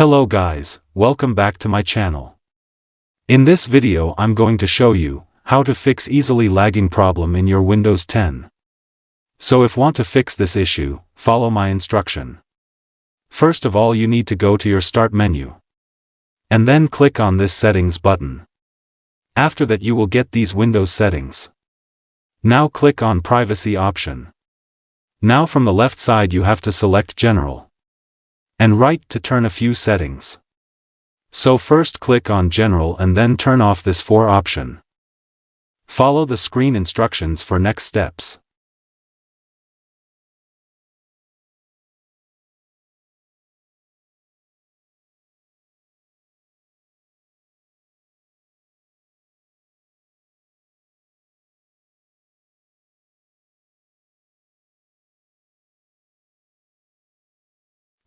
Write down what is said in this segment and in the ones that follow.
Hello guys, welcome back to my channel. In this video I'm going to show you how to fix easily lagging problem in your Windows 10. So if want to fix this issue, follow my instruction. First of all you need to go to your Start menu. And then click on this Settings button. After that you will get these Windows settings. Now click on Privacy option. Now from the left side you have to select General. And right to turn a few settings. So first click on General and then turn off this 4 option. Follow the screen instructions for next steps.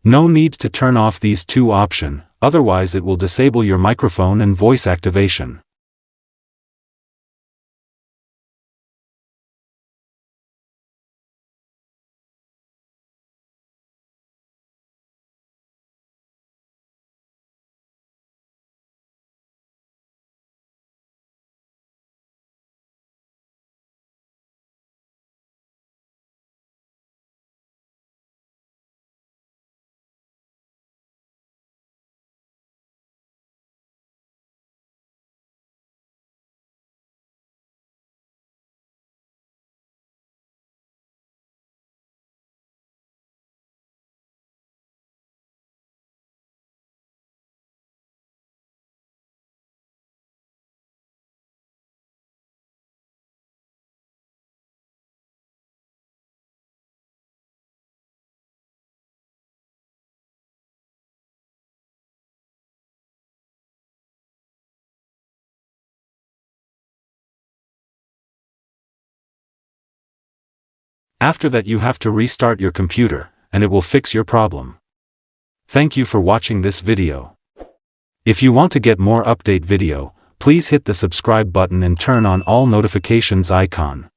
No need to turn off these 2 options, otherwise it will disable your microphone and voice activation. After that you have to restart your computer, and it will fix your problem. Thank you for watching this video. If you want to get more update video, please hit the subscribe button and turn on all notifications icon.